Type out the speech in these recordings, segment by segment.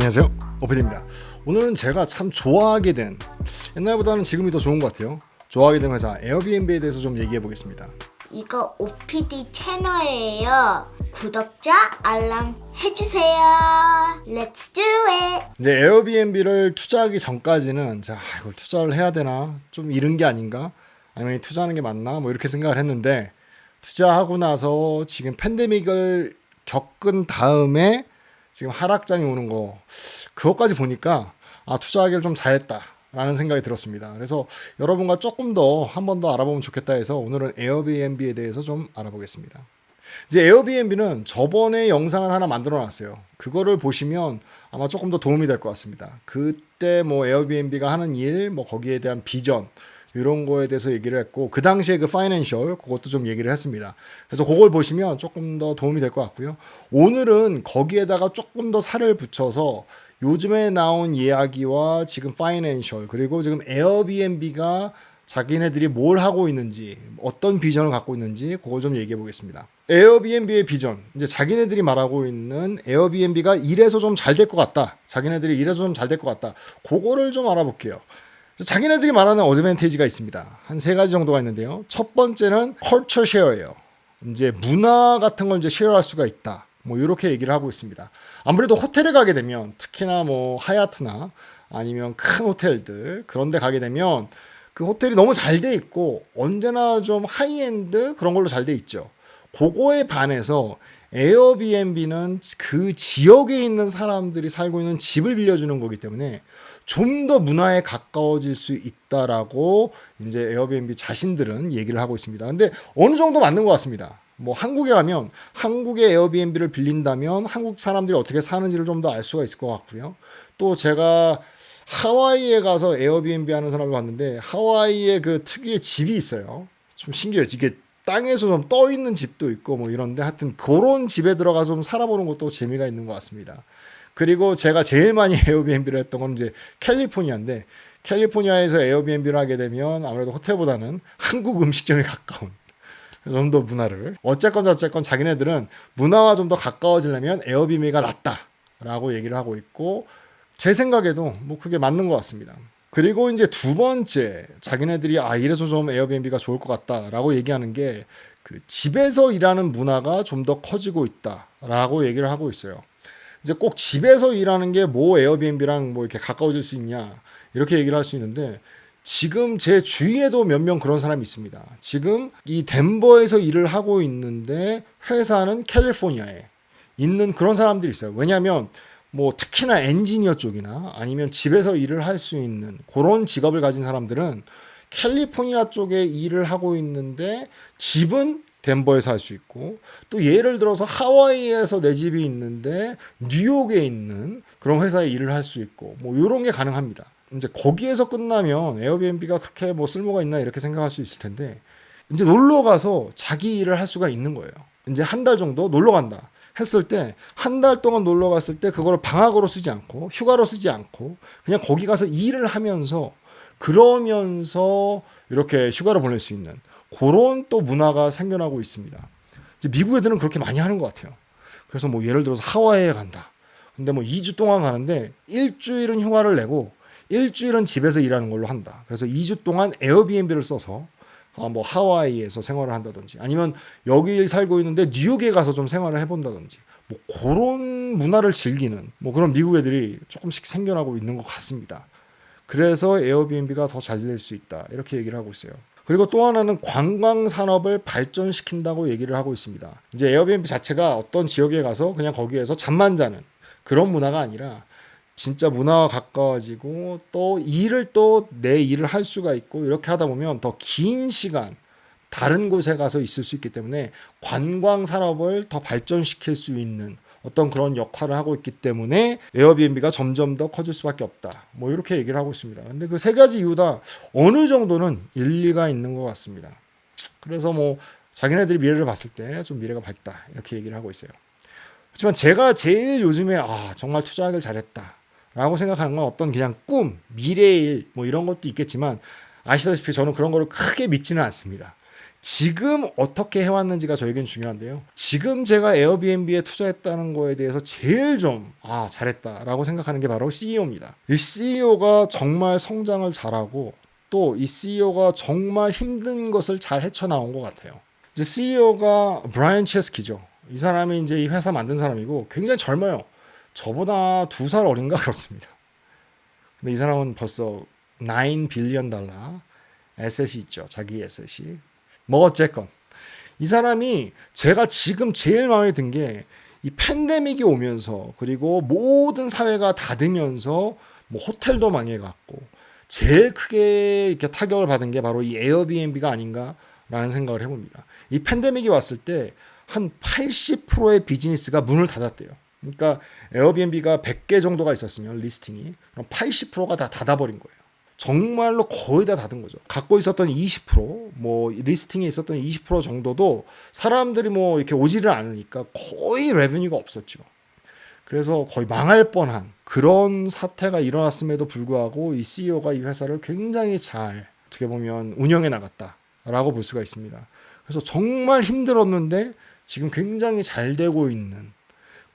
안녕하세요, 오피디입니다. 오늘은 제가 참 좋아하게 된, 옛날보다는 지금이 더 좋은 것 같아요, 좋아하게 된 회사 에어비앤비에 대해서 좀 얘기해 보겠습니다. 이거 OPD 채널이에요. 구독자 알람 해주세요. Let's do it. 이제 에어비앤비를 투자하기 전까지는 이걸 투자를 해야 되나, 좀 이른 게 아닌가, 아니면 투자하는 게 맞나, 뭐 이렇게 생각을 했는데, 투자하고 나서 지금 팬데믹을 겪은 다음에 지금 하락장이 오는 거, 그것까지 보니까 투자하기를 좀 잘했다 라는 생각이 들었습니다. 그래서 여러분과 조금 더 한 번 더 알아보면 좋겠다 해서 오늘은 에어비앤비에 대해서 좀 알아보겠습니다. 이제 에어비앤비는 저번에 영상을 하나 만들어 놨어요. 그거를 보시면 아마 조금 더 도움이 될 것 같습니다. 그때 뭐 에어비앤비가 하는 일, 뭐 거기에 대한 비전, 이런 거에 대해서 얘기를 했고, 그 당시에 그 파이낸셜, 그것도 좀 얘기를 했습니다. 그래서 그걸 보시면 조금 더 도움이 될 것 같고요. 오늘은 거기에다가 조금 더 살을 붙여서 요즘에 나온 이야기와 지금 파이낸셜, 그리고 지금 에어비앤비가 자기네들이 뭘 하고 있는지, 어떤 비전을 갖고 있는지, 그걸 좀 얘기해 보겠습니다. 에어비앤비의 비전, 이제 자기네들이 말하고 있는 에어비앤비가 이래서 좀 잘 될 것 같다, 자기네들이 이래서 좀 잘 될 것 같다, 그거를 좀 알아볼게요. 자기네들이 말하는 어드밴티지가 있습니다. 한 3가지 정도가 있는데요. 첫 번째는 컬처 쉐어예요. 이제 문화 같은 걸 이제 쉐어할 수가 있다, 뭐 이렇게 얘기를 하고 있습니다. 아무래도 호텔에 가게 되면, 특히나 뭐 하얏트나 아니면 큰 호텔들, 그런 데 가게 되면 그 호텔이 너무 잘 돼 있고 언제나 좀 하이엔드 그런 걸로 잘 돼 있죠. 그거에 반해서 에어비앤비는 그 지역에 있는 사람들이 살고 있는 집을 빌려주는 거기 때문에 좀 더 문화에 가까워질 수 있다라고 이제 에어비앤비 자신들은 얘기를 하고 있습니다. 근데 어느 정도 맞는 것 같습니다. 뭐 한국에 가면 한국의 에어비앤비를 빌린다면 한국 사람들이 어떻게 사는지를 좀 더 알 수가 있을 것 같고요. 또 제가 하와이에 가서 에어비앤비 하는 사람을 봤는데, 하와이에 그 특유의 집이 있어요. 좀 신기해요. 이게 땅에서 좀 떠 있는 집도 있고 뭐 이런데, 하여튼 그런 집에 들어가서 좀 살아보는 것도 재미가 있는 것 같습니다. 그리고 제가 제일 많이 에어비앤비를 했던 건 이제 캘리포니아인데, 캘리포니아에서 에어비앤비를 하게 되면 아무래도 호텔보다는 한국 음식점에 가까운, 좀 더 문화를, 어쨌건 자기네들은 문화와 좀 더 가까워지려면 에어비앤비가 낫다라고 얘기를 하고 있고, 제 생각에도 뭐 그게 맞는 것 같습니다. 그리고 이제 두 번째, 자기네들이 이래서 좀 에어비앤비가 좋을 것 같다라고 얘기하는 게, 그 집에서 일하는 문화가 좀 더 커지고 있다라고 얘기를 하고 있어요. 이제 꼭 집에서 일하는 게 뭐 에어비앤비랑 뭐 이렇게 가까워질 수 있냐, 이렇게 얘기를 할 수 있는데, 지금 제 주위에도 몇 명 그런 사람이 있습니다. 지금 이 덴버에서 일을 하고 있는데 회사는 캘리포니아에 있는 그런 사람들이 있어요. 왜냐하면 뭐 특히나 엔지니어 쪽이나 아니면 집에서 일을 할 수 있는 그런 직업을 가진 사람들은 캘리포니아 쪽에 일을 하고 있는데 집은 덴버에서 할 수 있고, 또 예를 들어서 하와이에서 내 집이 있는데 뉴욕에 있는 그런 회사에 일을 할 수 있고, 뭐 이런 게 가능합니다. 이제 거기에서 끝나면 에어비앤비가 그렇게 뭐 쓸모가 있나 이렇게 생각할 수 있을 텐데, 이제 놀러 가서 자기 일을 할 수가 있는 거예요. 이제 한 달 정도 놀러 간다 했을 때, 한 달 동안 놀러 갔을 때 그걸 방학으로 쓰지 않고 휴가로 쓰지 않고 그냥 거기 가서 일을 하면서, 그러면서 이렇게 휴가를 보낼 수 있는 그런 또 문화가 생겨나고 있습니다. 이제 미국 애들은 그렇게 많이 하는 것 같아요. 그래서 뭐 예를 들어서 하와이에 간다. 근데 뭐 2주 동안 가는데 일주일은 휴가를 내고 일주일은 집에서 일하는 걸로 한다. 그래서 2주 동안 에어비앤비를 써서 뭐 하와이에서 생활을 한다든지, 아니면 여기 살고 있는데 뉴욕에 가서 좀 생활을 해본다든지, 뭐 그런 문화를 즐기는 뭐 그런 미국 애들이 조금씩 생겨나고 있는 것 같습니다. 그래서 에어비앤비가 더 잘 될 수 있다, 이렇게 얘기를 하고 있어요. 그리고 또 하나는 관광 산업을 발전시킨다고 얘기를 하고 있습니다. 이제 에어비앤비 자체가 어떤 지역에 가서 그냥 거기에서 잠만 자는 그런 문화가 아니라, 진짜 문화와 가까워지고 또 일을 또 내 일을 할 수가 있고, 이렇게 하다 보면 더 긴 시간 다른 곳에 가서 있을 수 있기 때문에 관광 산업을 더 발전시킬 수 있는 어떤 그런 역할을 하고 있기 때문에 에어비앤비가 점점 더 커질 수밖에 없다, 뭐 이렇게 얘기를 하고 있습니다. 근데 그 3가지 이유 다 어느 정도는 일리가 있는 것 같습니다. 그래서 뭐 자기네들이 미래를 봤을 때 좀 미래가 밝다, 이렇게 얘기를 하고 있어요. 하지만 제가 제일 요즘에 정말 투자하길 잘했다 라고 생각하는 건 어떤 그냥 꿈, 미래의 일, 뭐 이런 것도 있겠지만, 아시다시피 저는 그런 거를 크게 믿지는 않습니다. 지금 어떻게 해왔는지가 저에겐 중요한데요. 지금 제가 에어비앤비에 투자했다는 거에 대해서 제일 좀 잘했다라고 생각하는 게 바로 CEO입니다. 이 CEO가 정말 성장을 잘하고 또 이 CEO가 정말 힘든 것을 잘 헤쳐나온 것 같아요. 이제 CEO가 브라이언 체스키죠. 이 사람이 이제 이 회사 만든 사람이고 굉장히 젊어요. 저보다 2살 어린가 그렇습니다. 근데 이 사람은 벌써 9 빌리언 달러 에셋이 있죠. 자기 에셋이. 뭐 어쨌건 이 사람이 제가 지금 제일 마음에 든 게 이 팬데믹이 오면서 그리고 모든 사회가 닫으면서 뭐 호텔도 망해갔고 제일 크게 이렇게 타격을 받은 게 바로 이 에어비앤비가 아닌가라는 생각을 해봅니다. 이 팬데믹이 왔을 때 한 80%의 비즈니스가 문을 닫았대요. 그러니까 에어비앤비가 100개 정도가 있었으면 리스팅이 그럼 80%가 다 닫아버린 거예요. 정말로 거의 다 닫은 거죠. 갖고 있었던 20%, 뭐 리스팅에 있었던 20% 정도도 사람들이 뭐 이렇게 오지를 않으니까 거의 레베뉴가 없었죠. 그래서 거의 망할 뻔한 그런 사태가 일어났음에도 불구하고 이 CEO가 이 회사를 굉장히 잘 어떻게 보면 운영해 나갔다라고 볼 수가 있습니다. 그래서 정말 힘들었는데 지금 굉장히 잘 되고 있는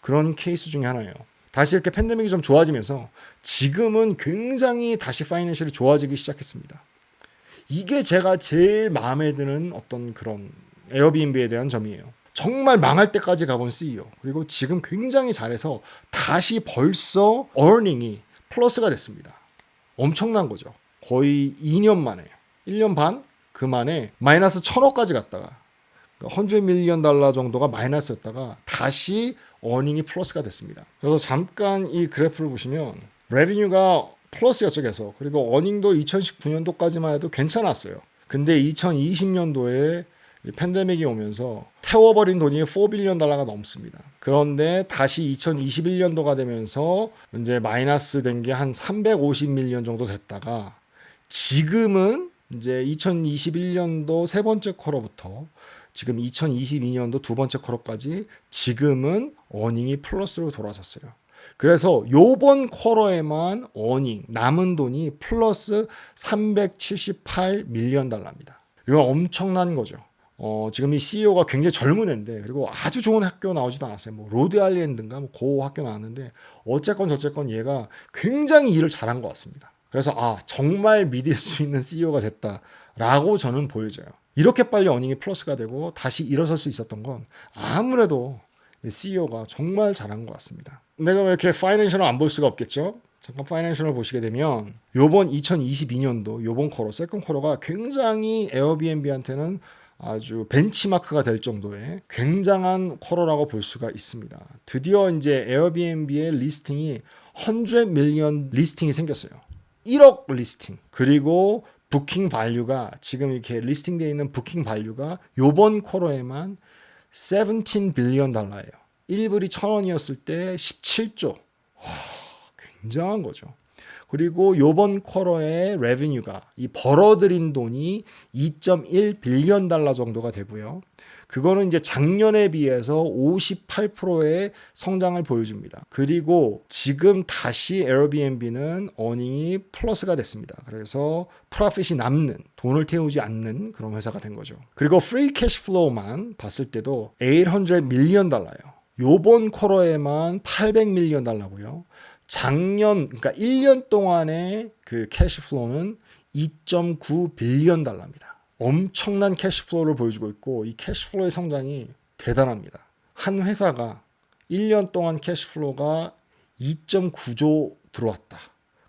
그런 케이스 중에 하나예요. 다시 이렇게 팬데믹이 좀 좋아지면서 지금은 굉장히 다시 파이낸셜이 좋아지기 시작했습니다. 이게 제가 제일 마음에 드는 어떤 그런 에어비앤비에 대한 점이에요. 정말 망할 때까지 가본 CEO 그리고 지금 굉장히 잘해서 다시 벌써 earning이 플러스가 됐습니다. 엄청난 거죠. 거의 2년 만에 1년 반 그 만에 마이너스 1000억까지 갔다가 100 밀리언 달러 정도가 마이너스였다가 다시 어닝이 플러스가 됐습니다. 그래서 잠깐 이 그래프를 보시면 레비뉴가 플러스였죠 계속. 그리고 어닝도 2019년도까지만 해도 괜찮았어요. 근데 2020년도에 이 팬데믹이 오면서 태워버린 돈이 4 빌리언 달러가 넘습니다. 그런데 다시 2021년도가 되면서 이제 마이너스 된 게 한 350 밀리언 정도 됐다가 지금은 이제 2021년도 세 번째 쿼터부터 지금 2022년도 두 번째 쿼터까지 지금은 어닝이 플러스로 돌아섰어요. 그래서 요번 쿼터에만 어닝 남은 돈이 플러스 378 밀리언 달러입니다. 이건 엄청난 거죠. 지금 이 CEO가 굉장히 젊은 애인데 그리고 아주 좋은 학교 나오지도 않았어요. 뭐 로드 아일랜드인가 뭐 그 학교 나왔는데 어쨌건 저쨌건 얘가 굉장히 일을 잘한 것 같습니다. 그래서 정말 믿을 수 있는 CEO가 됐다라고 저는 보여져요. 이렇게 빨리 어닝이 플러스가 되고 다시 일어설 수 있었던 건 아무래도 CEO가 정말 잘한 것 같습니다. 내가 왜 이렇게 파이낸셜을 안 볼 수가 없겠죠? 잠깐 파이낸셜을 보시게 되면 요번 2022년도 요번 쿼터 세컨 쿼터가 굉장히 에어비앤비한테는 아주 벤치마크가 될 정도의 굉장한 쿼터라고 볼 수가 있습니다. 드디어 이제 에어비앤비의 리스팅이 100 밀리언 리스팅이 생겼어요. 1억 리스팅. 그리고 부킹 발류가 지금 이렇게 리스팅되어 있는 부킹 발류가 요번 쿼터에만 17 빌리언 달러예요. 1불이 1,000원이었을 때 17조. 와, 굉장한 거죠. 그리고 요번 쿼터의 레비뉴가 이 벌어들인 돈이 2.1 빌리언 달러 정도가 되고요. 그거는 이제 작년에 비해서 58%의 성장을 보여줍니다. 그리고 지금 다시 에어비앤비는 어닝이 플러스가 됐습니다. 그래서 프로핏이 남는, 돈을 태우지 않는 그런 회사가 된 거죠. 그리고 프리 캐시 플로우만 봤을 때도 800 밀리언 달러예요. 요번 쿼터에만 800 밀리언 달러고요. 작년, 그러니까 1년 동안의 그 캐시 플로우는 2.9 빌리언 달러입니다. 엄청난 캐시플로우를 보여주고 있고 이 캐시플로우의 성장이 대단합니다. 한 회사가 1년 동안 캐시플로우가 2.9조 들어왔다.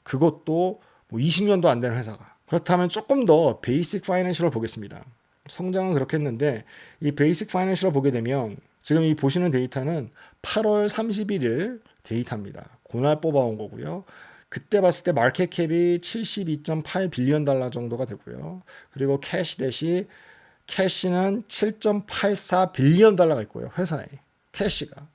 그것도 뭐 20년도 안 되는 회사가. 그렇다면 조금 더 베이직 파이낸셜을 보겠습니다. 성장은 그렇게 했는데 이 베이직 파이낸셜을 보게 되면 지금 이 보시는 데이터는 8월 31일 데이터입니다. 그날 뽑아온 거고요. 그때 봤을 때 마켓 캡이 72.8 빌리언 달러 정도가 되고요. 그리고 캐시 대시 캐시는 7.84 빌리언 달러가 있고요. 회사에 캐시가.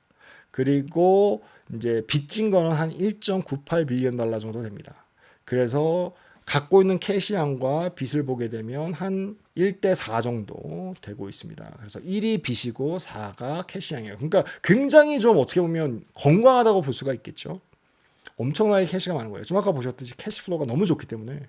그리고 이제 빚진 거는 한 1.98 빌리언 달러 정도 됩니다. 그래서 갖고 있는 캐시양과 빚을 보게 되면 한 1대 4 정도 되고 있습니다. 그래서 1이 빚이고 4가 캐시양이에요. 그러니까 굉장히 좀 어떻게 보면 건강하다고 볼 수가 있겠죠. 엄청나게 캐시가 많은 거예요. 좀 아까 보셨듯이 캐시플로우가 너무 좋기 때문에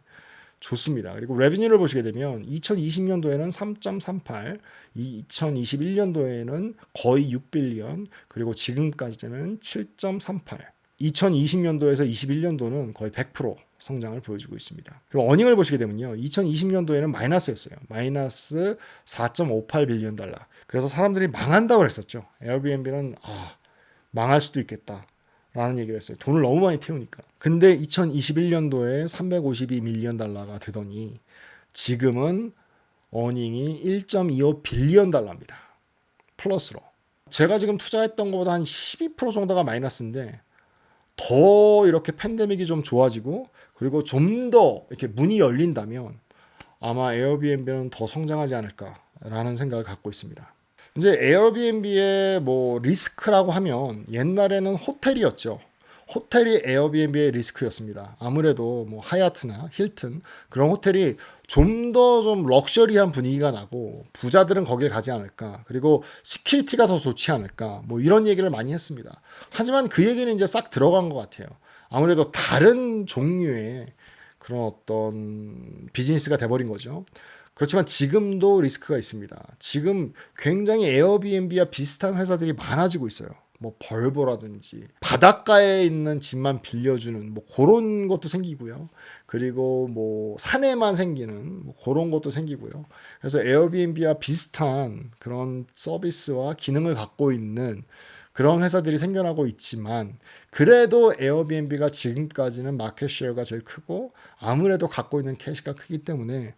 좋습니다. 그리고 레비뉴를 보시게 되면 2020년도에는 3.38, 2021년도에는 거의 6빌리언, 그리고 지금까지는 7.38. 2020년도에서 21년도는 거의 100% 성장을 보여주고 있습니다. 그리고 어닝을 보시게 되면요. 2020년도에는 마이너스였어요. 마이너스 4.58빌리언 달러. 그래서 사람들이 망한다고 했었죠. 에어비앤비는 망할 수도 있겠다 라는 얘기를 했어요. 돈을 너무 많이 태우니까. 근데 2021년도에 352밀리언 달러가 되더니 지금은 어닝이 1.25 빌리언 달러입니다. 플러스로. 제가 지금 투자했던 것보다 한 12% 정도가 마이너스인데 더 이렇게 팬데믹이 좀 좋아지고 그리고 좀 더 이렇게 문이 열린다면 아마 에어비앤비는 더 성장하지 않을까라는 생각을 갖고 있습니다. 이제 에어비앤비의 뭐 리스크라고 하면 옛날에는 호텔이었죠. 호텔이 에어비앤비의 리스크였습니다. 아무래도 뭐 하얏트나 힐튼 그런 호텔이 좀 더 좀 럭셔리한 분위기가 나고 부자들은 거기에 가지 않을까. 그리고 시큐리티가 더 좋지 않을까. 뭐 이런 얘기를 많이 했습니다. 하지만 그 얘기는 이제 싹 들어간 것 같아요. 아무래도 다른 종류의 그런 어떤 비즈니스가 돼버린 거죠. 그렇지만 지금도 리스크가 있습니다. 지금 굉장히 에어비앤비와 비슷한 회사들이 많아지고 있어요. 뭐 벌보라든지 바닷가에 있는 집만 빌려주는 뭐 그런 것도 생기고요. 그리고 뭐 산에만 생기는 뭐 그런 것도 생기고요. 그래서 에어비앤비와 비슷한 그런 서비스와 기능을 갖고 있는 그런 회사들이 생겨나고 있지만 그래도 에어비앤비가 지금까지는 마켓 쉐어가 제일 크고 아무래도 갖고 있는 캐시가 크기 때문에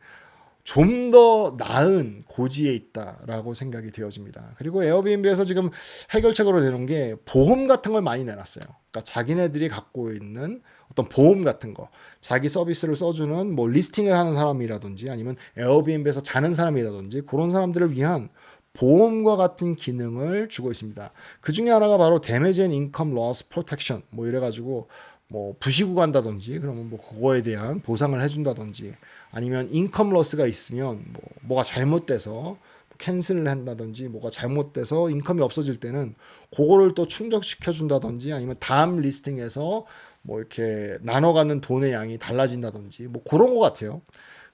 좀 더 나은 고지에 있다라고 생각이 되어집니다. 그리고 에어비앤비에서 지금 해결책으로 내놓은 게 보험 같은 걸 많이 내놨어요. 그러니까 자기네들이 갖고 있는 어떤 보험 같은 거, 자기 서비스를 써주는 뭐 리스팅을 하는 사람이라든지 아니면 에어비앤비에서 자는 사람이라든지 그런 사람들을 위한 보험과 같은 기능을 주고 있습니다. 그 중에 하나가 바로 Damage and Income Loss Protection 뭐 이래가지고 뭐 부시고 간다든지 그러면 뭐 그거에 대한 보상을 해준다든지 아니면 인컴 러스가 있으면 뭐가 잘못돼서 캔슬을 한다든지 뭐가 잘못돼서 인컴이 없어질 때는 그거를 또 충족시켜 준다든지 아니면 다음 리스팅에서 뭐 이렇게 나눠 갖는 돈의 양이 달라진다든지 뭐 그런 것 같아요.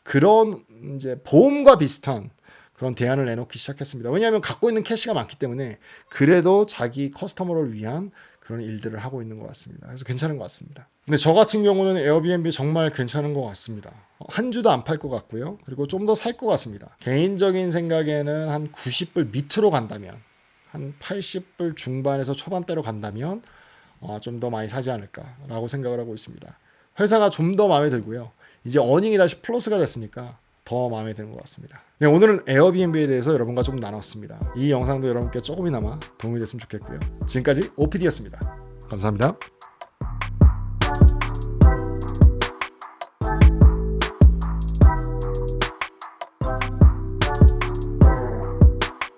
그런 이제 보험과 비슷한 그런 대안을 내놓기 시작했습니다. 왜냐하면 갖고 있는 캐시가 많기 때문에 그래도 자기 커스터머를 위한 그런 일들을 하고 있는 것 같습니다. 그래서 괜찮은 것 같습니다. 근데 저 같은 경우는 에어비앤비 정말 괜찮은 것 같습니다. 한 주도 안 팔 것 같고요. 그리고 좀 더 살 것 같습니다. 개인적인 생각에는 한 90불 밑으로 간다면 한 80불 중반에서 초반대로 간다면 좀 더 많이 사지 않을까라고 생각을 하고 있습니다. 회사가 좀 더 마음에 들고요. 이제 어닝이 다시 플러스가 됐으니까 더 마음에 드는 것 같습니다. 네, 오늘은 에어비앤비에 대해서 여러분과 좀 나눴습니다. 이 영상도 여러분께 조금이나마 도움이 됐으면 좋겠고요. 지금까지 OPD였습니다. 감사합니다.